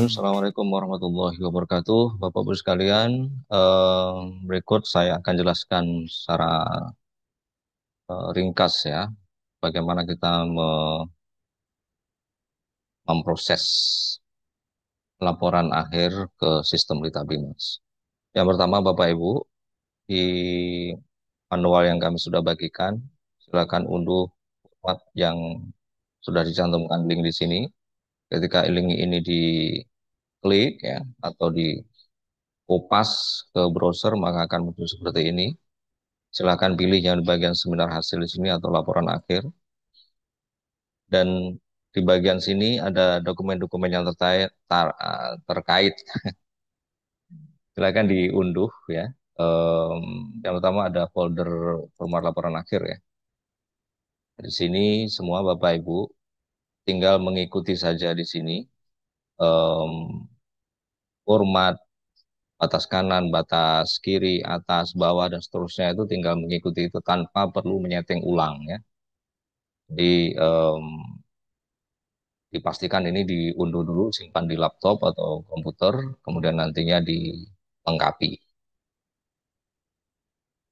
Bismillahirrahmanirrahim. Assalamualaikum warahmatullahi wabarakatuh. Bapak-Ibu sekalian, berikut saya akan jelaskan secara ringkas ya, bagaimana kita memproses laporan akhir ke sistem Litabimas. Yang pertama, Bapak Ibu, di manual yang kami sudah bagikan, silakan unduh format yang sudah dicantumkan link di sini. Ketika link ini diklik ya, atau di kopas ke browser, maka akan muncul seperti ini. Silakan pilih yang di bagian seminar hasil di sini atau laporan akhir. Dan di bagian sini ada dokumen-dokumen yang terkait. Silakan diunduh ya. Em, yang pertama ada folder format laporan akhir ya. Di sini semua Bapak Ibu tinggal mengikuti saja di sini. Em, Format batas kanan, batas kiri, atas, bawah, dan seterusnya itu tinggal mengikuti itu tanpa perlu menyeting ulang ya. Jadi dipastikan ini diunduh dulu, simpan di laptop atau komputer, kemudian nantinya dilengkapi.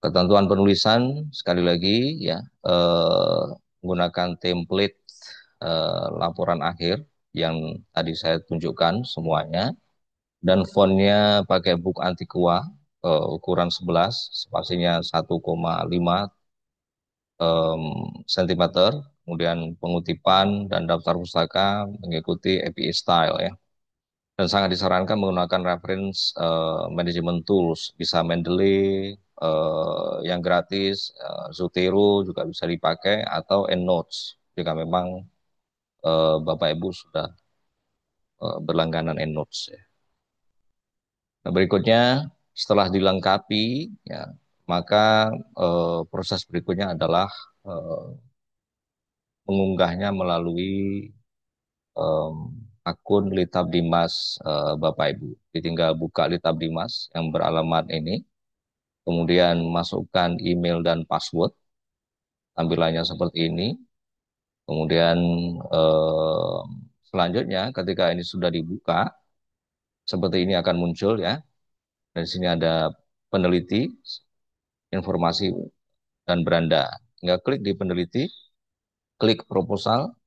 Ketentuan penulisan sekali lagi ya, menggunakan template laporan akhir yang tadi saya tunjukkan semuanya, dan fontnya pakai book Antiqua ukuran 11, spasinya 1,5 cm, kemudian pengutipan dan daftar pustaka mengikuti API style ya. Dan sangat disarankan menggunakan reference management tools, bisa Mendeley yang gratis, Zotero juga bisa dipakai, atau EndNotes jika memang Bapak Ibu sudah berlangganan EndNotes ya. Nah, berikutnya setelah dilengkapi ya, maka proses berikutnya adalah eh, mengunggahnya melalui em, akun Litab Dimas Bapak Ibu. Ditinggal buka Litab Dimas yang beralamat ini, kemudian masukkan email dan password, tampilannya seperti ini. Kemudian selanjutnya ketika ini sudah dibuka, seperti ini akan muncul ya. Dan di sini ada peneliti, informasi, dan beranda. Tinggal klik di peneliti, klik proposal,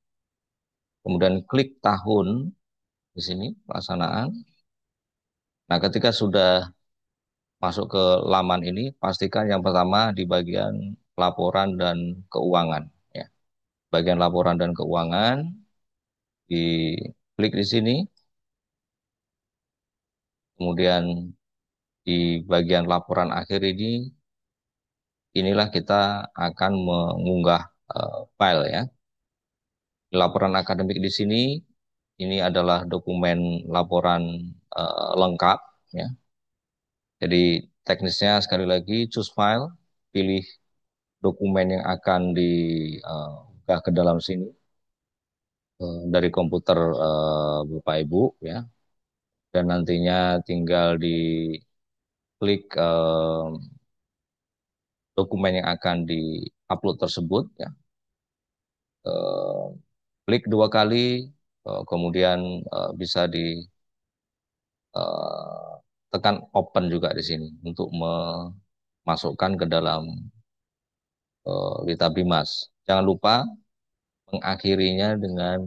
kemudian klik tahun di sini pelaksanaan. Nah, ketika sudah masuk ke laman ini, pastikan yang pertama di bagian laporan dan keuangan. Ya. Bagian laporan dan keuangan, diklik di sini, kemudian di bagian laporan akhir ini, inilah kita akan mengunggah file ya. Laporan akademik di sini, ini adalah dokumen laporan lengkap ya. Jadi teknisnya sekali lagi, choose file, pilih dokumen yang akan diunggah ke dalam sini dari komputer Bapak Ibu ya, dan nantinya tinggal diklik dokumen yang akan diupload tersebut ya. Eh, Klik dua kali, kemudian bisa ditekan open juga di sini untuk memasukkan ke dalam Litabimas. Jangan lupa mengakhirinya dengan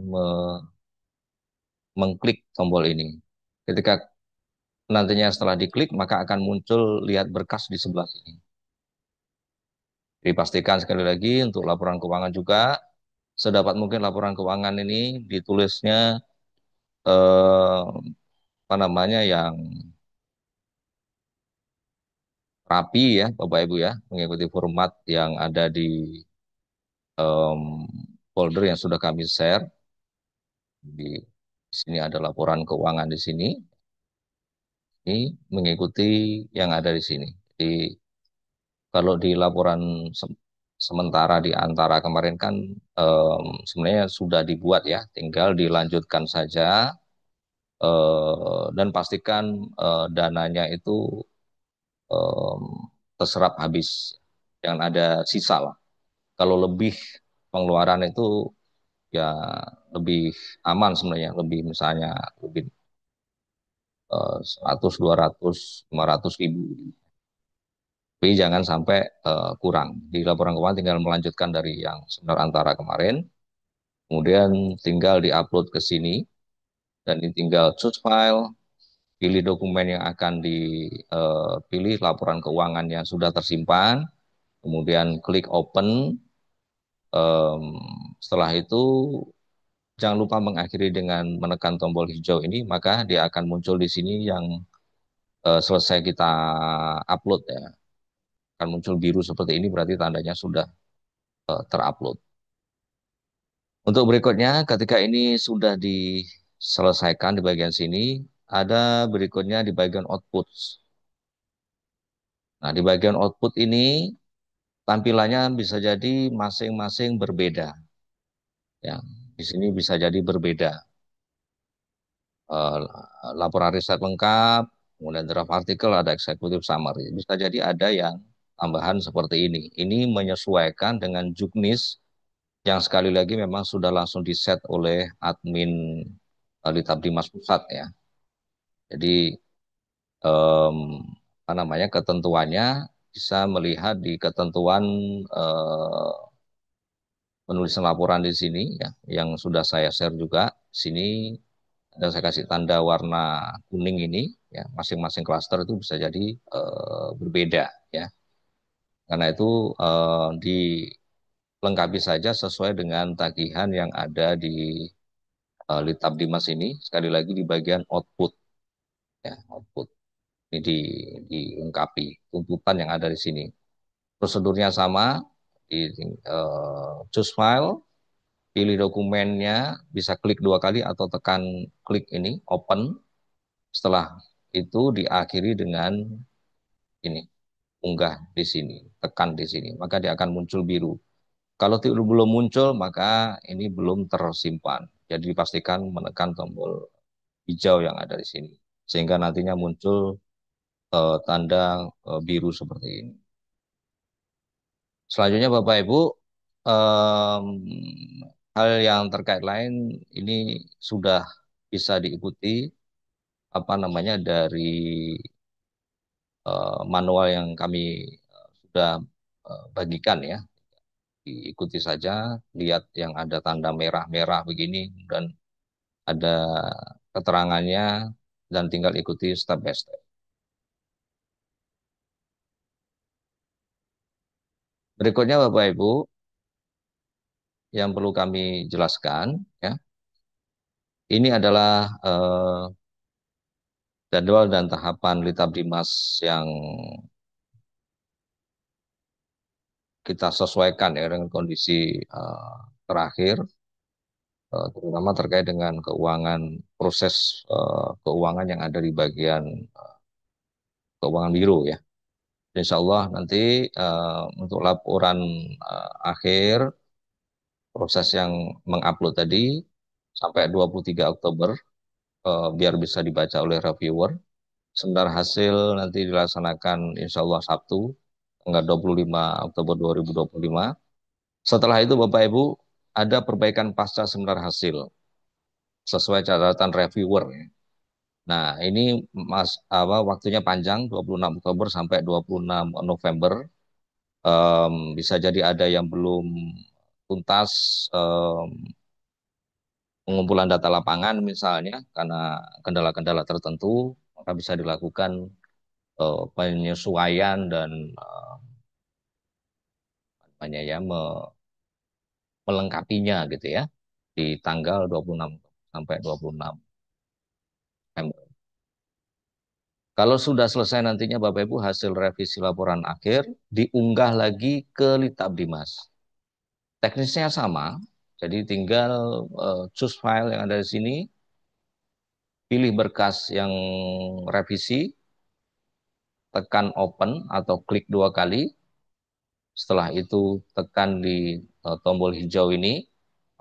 mengklik tombol ini. Ketika nantinya setelah diklik, maka akan muncul lihat berkas di sebelah sini. Dipastikan sekali lagi untuk laporan keuangan juga, sedapat mungkin laporan keuangan ini ditulisnya eh, apa namanya, yang rapi ya Bapak Ibu ya, mengikuti format yang ada di em, folder yang sudah kami share. Di sini ada laporan keuangan di sini, ini mengikuti yang ada di sini. Jadi kalau di laporan sementara di antara kemarin kan sebenarnya sudah dibuat ya, tinggal dilanjutkan saja, dan pastikan dananya itu em, terserap habis, jangan ada sisa lah. Kalau lebih pengeluaran itu ya lebih aman sebenarnya, lebih misalnya lebih 100, 200, 500 ribu. Tapi jangan sampai kurang. Di laporan keuangan tinggal melanjutkan dari yang seminar antara kemarin, kemudian tinggal diupload ke sini, dan ini tinggal choose file, pilih dokumen yang akan dipilih, laporan keuangan yang sudah tersimpan, kemudian klik open. Em, Setelah itu jangan lupa mengakhiri dengan menekan tombol hijau ini, maka dia akan muncul di sini yang selesai kita upload ya. Akan muncul biru seperti ini berarti tandanya sudah terupload. Untuk berikutnya, ketika ini sudah diselesaikan di bagian sini, ada berikutnya di bagian output. Nah, di bagian output ini tampilannya bisa jadi masing-masing berbeda. Ya, di sini bisa jadi berbeda. Eh, Laporan riset lengkap, kemudian draft artikel, ada executive summary. Bisa jadi ada yang tambahan seperti ini. Ini menyesuaikan dengan juknis yang sekali lagi memang sudah langsung di set oleh admin Litabdimas Pusat ya. Jadi em, apa namanya ketentuannya bisa melihat di ketentuan eh, penulisan laporan di sini ya, yang sudah saya share juga. Sini dan saya kasih tanda warna kuning ini ya, masing-masing klaster itu bisa jadi berbeda ya. Karena itu dilengkapi saja sesuai dengan tagihan yang ada di Litabdimas ini, sekali lagi di bagian output ya, output ini dilengkapi tuntutan yang ada di sini. Prosedurnya sama, di choose file, pilih dokumennya, bisa klik dua kali atau tekan klik ini open. Setelah itu diakhiri dengan ini, unggah di sini, tekan di sini, maka dia akan muncul biru. Kalau belum muncul, maka ini belum tersimpan. Jadi dipastikan menekan tombol hijau yang ada di sini, sehingga nantinya muncul tanda biru seperti ini. Selanjutnya Bapak Ibu, em, hal yang terkait lain ini sudah bisa diikuti apa namanya dari manual yang kami sudah bagikan ya. Diikuti saja, lihat yang ada tanda merah-merah begini dan ada keterangannya dan tinggal ikuti step by step. Berikutnya Bapak Ibu, yang perlu kami jelaskan ya, ini adalah jadwal dan tahapan Litabdimas yang kita sesuaikan ya dengan kondisi terakhir, terutama terkait dengan keuangan, proses keuangan yang ada di bagian keuangan biru ya. Insya Allah nanti untuk laporan akhir proses yang mengupload tadi sampai 23 Oktober biar bisa dibaca oleh reviewer. Seminar hasil nanti dilaksanakan insya Allah Sabtu tanggal 25 Oktober 2025. Setelah itu Bapak Ibu ada perbaikan pasca seminar hasil sesuai catatan reviewer ya. Nah, ini waktunya panjang 26 Oktober sampai 26 November. Bisa jadi ada yang belum tuntas pengumpulan data lapangan misalnya karena kendala-kendala tertentu, maka bisa dilakukan penyesuaian dan namanya ya melengkapinya gitu ya di tanggal 26 sampai 26 November. Kalau sudah selesai nantinya Bapak Ibu hasil revisi laporan akhir diunggah lagi ke Litabdimas. Teknisnya sama, jadi tinggal choose file yang ada di sini, pilih berkas yang revisi, tekan open atau klik dua kali. Setelah itu tekan di tombol hijau ini,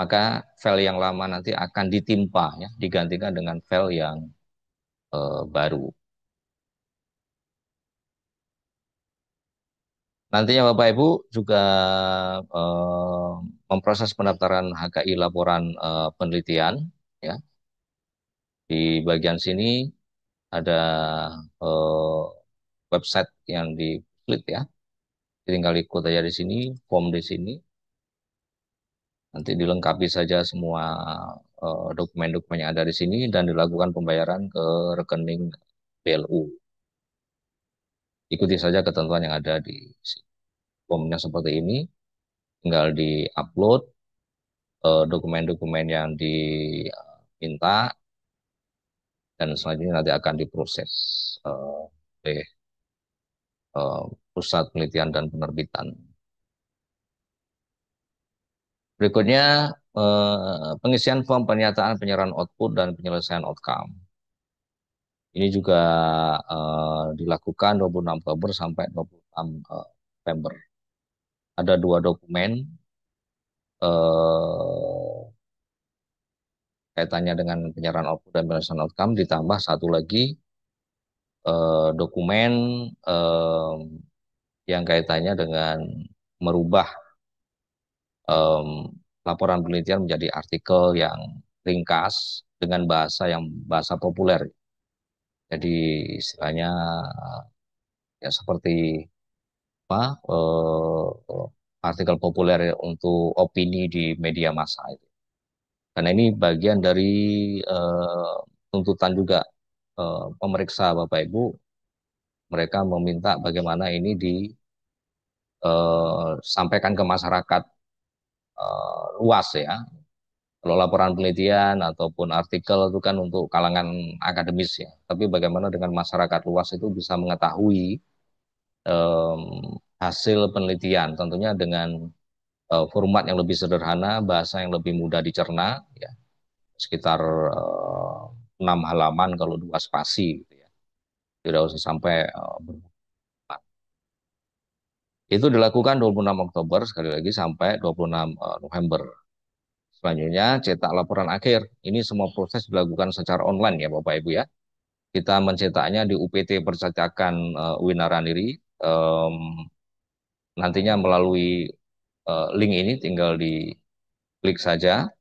maka file yang lama nanti akan ditimpa ya, digantikan dengan file yang baru. Nantinya Bapak Ibu juga eh, memproses pendaftaran HKI laporan penelitian ya. Di bagian sini ada eh, website yang di Puslit ya. Tinggal ikut aja di sini, form di sini. Nanti dilengkapi saja semua dokumen-dokumen yang ada di sini dan dilakukan pembayaran ke rekening BLU. Ikuti saja ketentuan yang ada di sini. Formnya seperti ini, tinggal di-upload dokumen-dokumen yang diminta dan selanjutnya nanti akan diproses oleh eh, Pusat Penelitian dan Penerbitan. Berikutnya pengisian form pernyataan penyerahan output dan penyelesaian outcome. Ini juga dilakukan 26 Oktober sampai 26 November. Ada dua dokumen eh, kaitannya dengan penyerahan output dan penyelesaian outcome, ditambah satu lagi dokumen eh, yang kaitannya dengan merubah em, laporan penelitian menjadi artikel yang ringkas dengan bahasa yang bahasa populer. Jadi istilahnya ya seperti apa artikel populer untuk opini di media massa itu. Karena ini bagian dari tuntutan juga pemeriksa Bapak Ibu, mereka meminta bagaimana ini disampaikan ke masyarakat luas ya. Kalau laporan penelitian ataupun artikel itu kan untuk kalangan akademis ya. Tapi bagaimana dengan masyarakat luas itu bisa mengetahui em, hasil penelitian, tentunya dengan format yang lebih sederhana, bahasa yang lebih mudah dicerna, ya, sekitar 6 halaman kalau 2 spasi, gitu ya. Tidak usah sampai berbulan. Itu dilakukan 26 Oktober sekali lagi sampai 26 November. Selanjutnya cetak laporan akhir. Ini semua proses dilakukan secara online ya Bapak Ibu ya. Kita mencetaknya di UPT Percetakan Winarandiri. Em, Nantinya melalui link ini tinggal diklik saja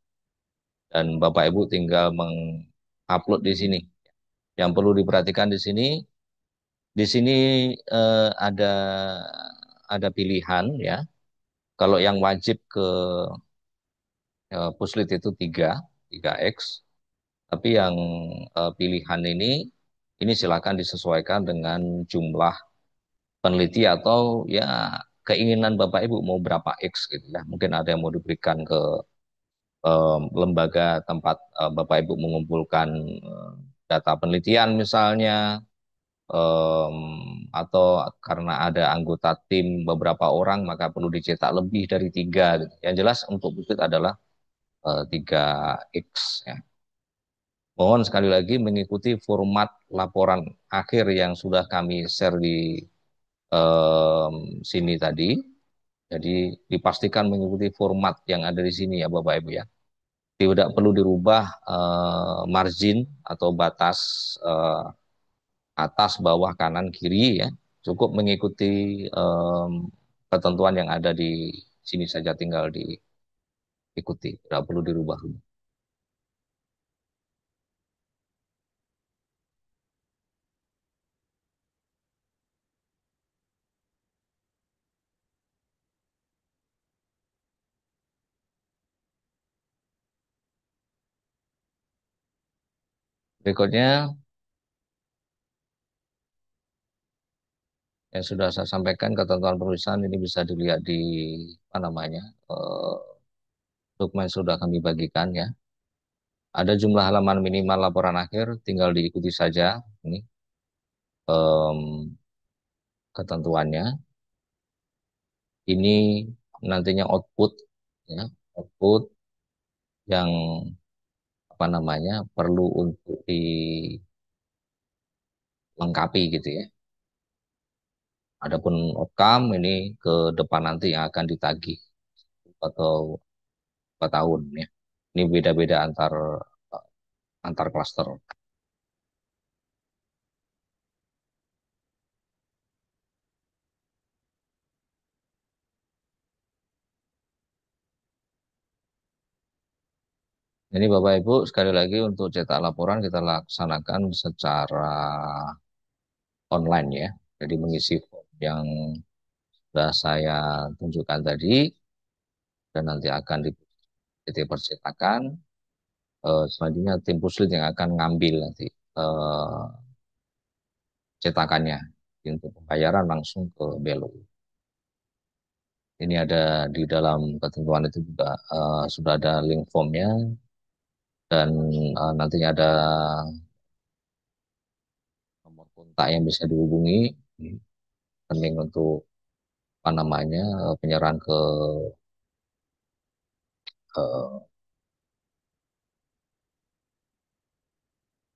dan Bapak Ibu tinggal mengupload di sini. Yang perlu diperhatikan di sini ada pilihan ya. Kalau yang wajib ke Puslit itu 3X. Tapi yang pilihan ini silakan disesuaikan dengan jumlah peneliti atau ya keinginan Bapak Ibu mau berapa X gitu ya. Mungkin ada yang mau diberikan ke lembaga tempat Bapak Ibu mengumpulkan eh, data penelitian misalnya, em, atau karena ada anggota tim beberapa orang maka perlu dicetak lebih dari 3 gitu. Yang jelas untuk Puslit adalah 3X ya. Mohon sekali lagi mengikuti format laporan akhir yang sudah kami share di sini tadi. Jadi dipastikan mengikuti format yang ada di sini ya Bapak Ibu ya. Tidak perlu dirubah margin atau batas eh, atas, bawah, kanan, kiri ya. Cukup mengikuti ketentuan yang ada di sini saja tinggal diikuti. Tidak perlu dirubah-rubah. Berikutnya yang sudah saya sampaikan ketentuan penulisan ini bisa dilihat di apa namanya dokumen sudah kami bagikan ya. Ada jumlah halaman minimal laporan akhir, tinggal diikuti saja ini em, ketentuannya. Ini nantinya output ya, output yang apa namanya perlu untuk dilengkapi gitu ya. Adapun outcome ini ke depan nanti yang akan ditagih atau 4 tahun ya. Ini beda-beda antar klaster. Jadi Bapak Ibu sekali lagi untuk cetak laporan kita laksanakan secara online ya. Jadi mengisi form yang sudah saya tunjukkan tadi dan nanti akan di titik percetakan. Selanjutnya tim puslit yang akan ngambil nanti eh, cetakannya untuk pembayaran langsung ke Belo. Ini ada di dalam ketentuan itu juga sudah ada link formnya dan nantinya ada nomor kontak yang bisa dihubungi. Penting untuk apa namanya penyerahan ke eh,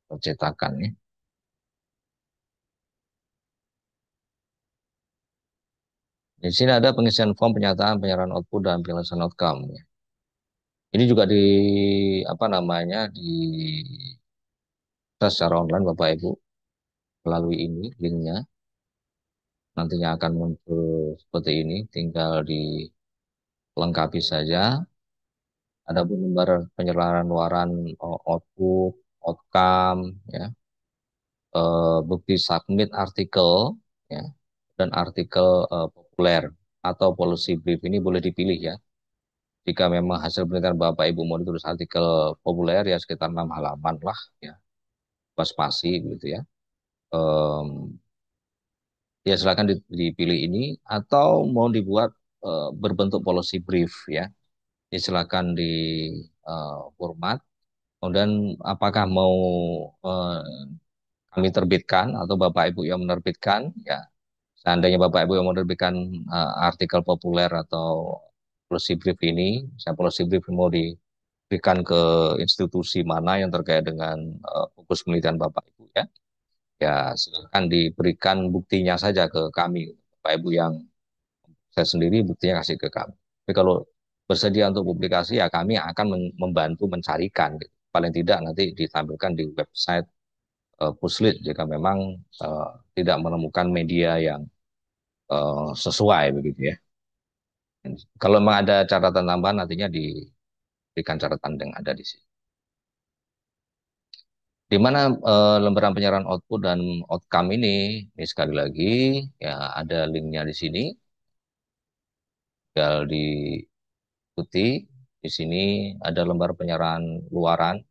percetakan ya. Di sini ada pengisian form penyataan penyerahan output dan penyelesaian outcome ya. Ini juga di apa namanya di secara online Bapak Ibu melalui ini linknya nantinya akan muncul seperti ini, tinggal dilengkapi saja. Ada pun lembar penyerahan luaran output, outcome, ya, bukti submit artikel, ya, dan artikel populer atau policy brief ini boleh dipilih ya. Jika memang hasil penelitian Bapak Ibu mau ditulis artikel populer ya sekitar 6 halaman lah, ya, pas spasi gitu ya. Em, ya silakan dipilih ini atau mau dibuat berbentuk policy brief ya. Ya silakan di format. Kemudian apakah mau eh, kami terbitkan atau Bapak Ibu yang menerbitkan ya. Seandainya Bapak Ibu yang menerbitkan artikel populer atau policy brief ini, saya policy brief mau diberikan ke institusi mana yang terkait dengan fokus penelitian Bapak Ibu ya. Ya silakan diberikan buktinya saja ke kami. Bapak Ibu yang saya sendiri buktinya kasih ke kami. Tapi kalau bersedia untuk publikasi ya kami akan membantu mencarikan gitu. Paling tidak nanti ditampilkan di website Puslit jika memang tidak menemukan media yang sesuai begitu ya. Kalau memang ada catatan tambahan nantinya diberikan catatan yang ada di sini. Di mana lembaran penyerahan output dan outcome ini sekali lagi ya ada linknya di sini. Tinggal diikuti. Di sini ada lembar penyerahan luaran.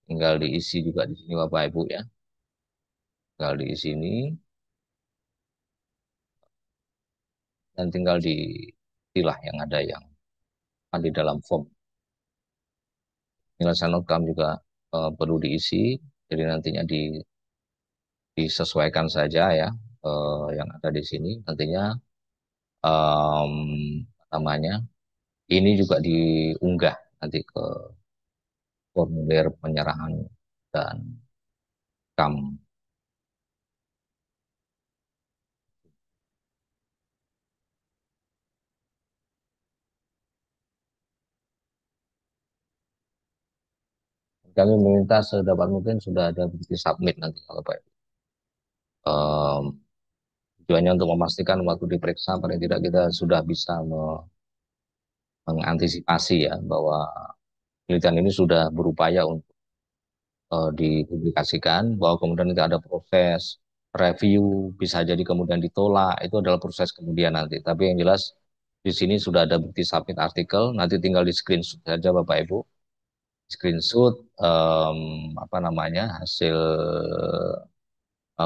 Tinggal diisi juga di sini Bapak Ibu ya. Tinggal diisi ini dan tinggal dipilah yang ada yang ada di dalam form. Penyelesaian outcome juga perlu diisi. Jadi nantinya disesuaikan saja ya yang ada di sini. Nantinya em, namanya ini juga diunggah nanti ke formulir penyerahan dan kam. Kami meminta sedapat mungkin sudah ada bukti submit nanti kalau Pak. Em, Tujuannya untuk memastikan waktu diperiksa paling tidak kita sudah bisa mengantisipasi ya bahwa penelitian ini sudah berupaya untuk dipublikasikan, bahwa kemudian itu ada proses review, bisa jadi kemudian ditolak, itu adalah proses kemudian nanti. Tapi yang jelas di sini sudah ada bukti submit artikel, nanti tinggal di screenshot saja Bapak Ibu, screenshot apa namanya hasil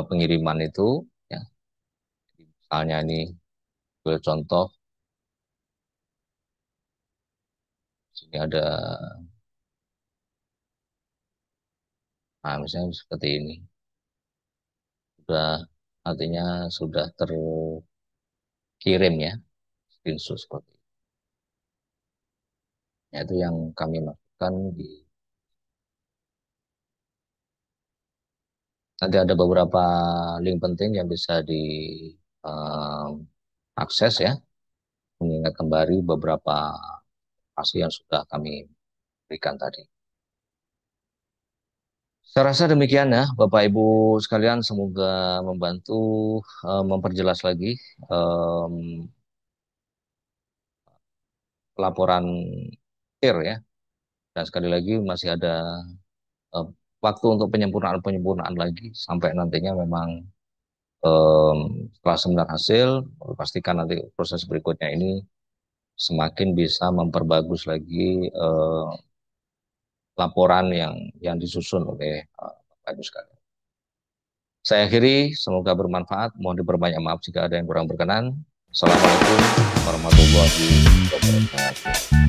pengiriman itu, ya. Misalnya ini gue contoh, sini ada, nah misalnya seperti ini, sudah artinya sudah terkirim ya, screenshot seperti itu. Ya, itu yang kami masukkan di. Nanti ada beberapa link penting yang bisa diakses ya, mengingat kembali beberapa hasil yang sudah kami berikan tadi. Saya rasa demikian ya, Bapak Ibu sekalian, semoga membantu memperjelas lagi em, laporan akhir ya Dan sekali lagi masih ada eh, waktu untuk penyempurnaan-penyempurnaan lagi sampai nantinya memang em, setelah seminar hasil, pastikan nanti proses berikutnya ini semakin bisa memperbagus lagi laporan yang disusun oleh Bapak Ibu sekalian. Saya akhiri, semoga bermanfaat. Mohon diperbanyak maaf jika ada yang kurang berkenan. Assalamualaikum warahmatullahi wabarakatuh.